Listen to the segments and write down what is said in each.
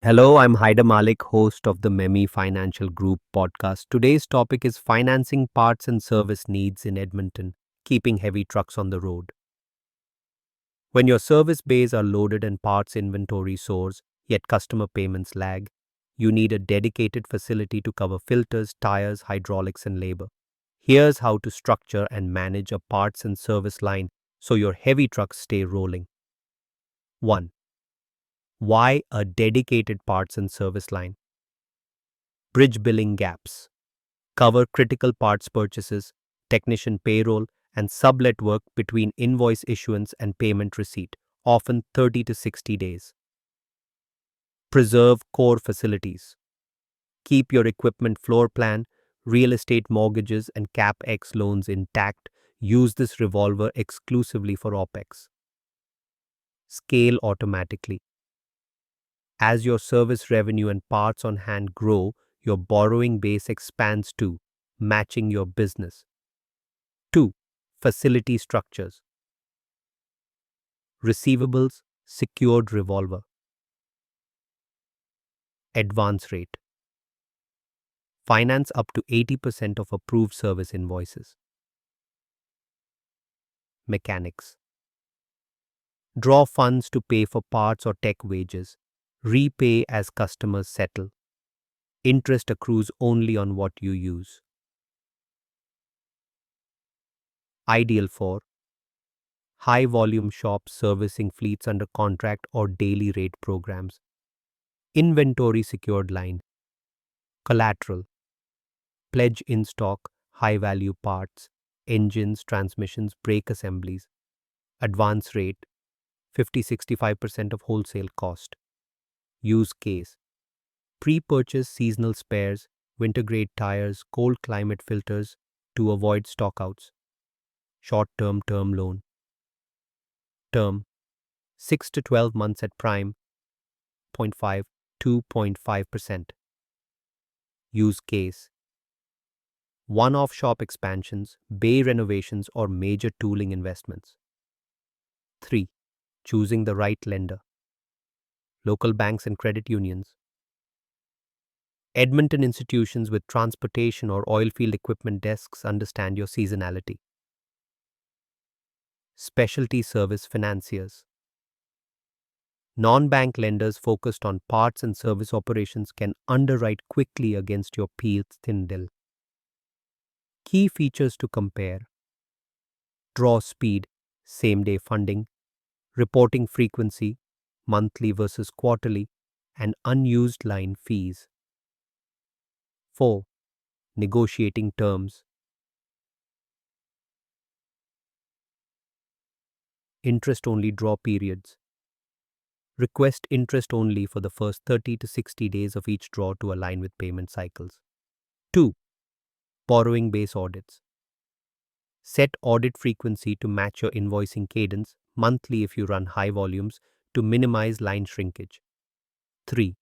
Hello, I'm Haida Malik, host of the MEMI Financial Group podcast. Today's topic is financing parts and service needs in Edmonton, keeping heavy trucks on the road. When your service bays are loaded and parts inventory soars, yet customer payments lag, you need a dedicated facility to cover filters, tires, hydraulics, and labor. Here's how to structure and manage a parts and service line so your heavy trucks stay rolling. 1. Why a dedicated parts and service line? Bridge billing gaps. Cover critical parts purchases, technician payroll, and sublet work between invoice issuance and payment receipt, often 30 to 60 days. Preserve core facilities. Keep your equipment floor plan, real estate mortgages, and CapEx loans intact. Use this revolver exclusively for OPEX. Scale automatically. As your service revenue and parts on hand grow, your borrowing base expands too, matching your business. 2. Facility structures. Receivables, secured revolver. Advance rate. Finance up to 80% of approved service invoices. Mechanics. Draw funds to pay for parts or tech wages. Repay as customers settle. Interest accrues only on what you use. Ideal for high volume shops servicing fleets under contract or daily rate programs. Inventory secured line. Collateral. Pledge in stock, high value parts, engines, transmissions, brake assemblies. Advance rate 50-65% of wholesale cost. Use case. Pre-purchase seasonal spares, winter grade tires, cold climate filters to avoid stockouts. Short-term term loan. Term 6 to 12 months at prime 0.5 2.5%. Use case. One-off shop expansions, bay renovations, or major tooling investments. 3. Choosing the right lender. Local banks and credit unions. Edmonton institutions with transportation or oilfield equipment desks understand your seasonality. Specialty service financiers. Non-bank lenders focused on parts and service operations can underwrite quickly against your thin deal. Key features to compare. Draw speed, same-day funding, reporting frequency, monthly versus quarterly, and unused line fees. 4. Negotiating terms. Interest-only draw periods. Request interest only for the first 30 to 60 days of each draw to align with payment cycles. 2. Borrowing base audits. Set audit frequency to match your invoicing cadence, monthly if you run high volumes, to minimize line shrinkage. 3.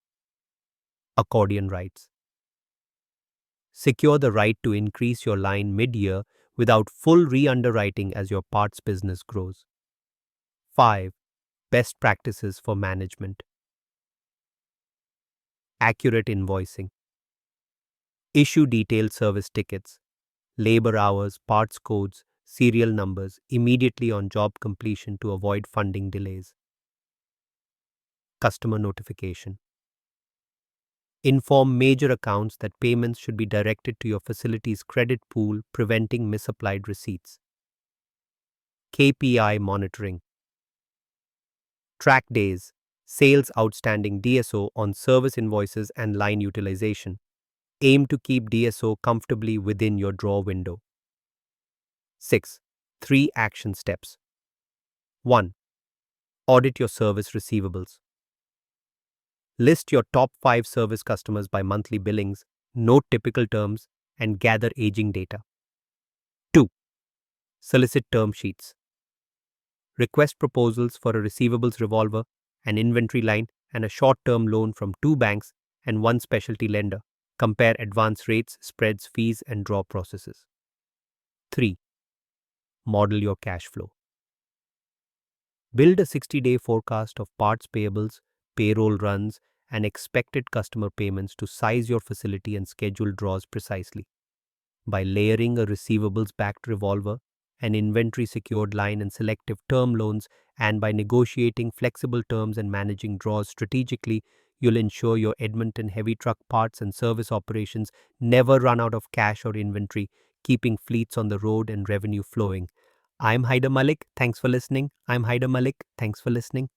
Accordion rights. Secure the right to increase your line mid-year without full re-underwriting as your parts business grows. 5. Best practices for management. Accurate invoicing. Issue detailed service tickets, labor hours, parts codes, serial numbers immediately on job completion to avoid funding delays. Customer notification. Inform major accounts that payments should be directed to your facility's credit pool, preventing misapplied receipts. KPI monitoring. Track days, sales outstanding DSO on service invoices and line utilization. Aim to keep DSO comfortably within your draw window. 6. 3 action steps. 1. Audit your service receivables. List your top 5 service customers by monthly billings, note typical terms, and gather aging data. 2. Solicit term sheets. Request proposals for a receivables revolver, an inventory line, and a short-term loan from 2 banks and 1 specialty lender. Compare advance rates, spreads, fees, and draw processes. 3. Model your cash flow. Build a 60-day forecast of parts payables, payroll runs, and expected customer payments to size your facility and schedule draws precisely. By layering a receivables-backed revolver, an inventory-secured line and selective term loans, and by negotiating flexible terms and managing draws strategically, you'll ensure your Edmonton heavy truck parts and service operations never run out of cash or inventory, keeping fleets on the road and revenue flowing. I'm Haider Malik. Thanks for listening. I'm Haider Malik. Thanks for listening.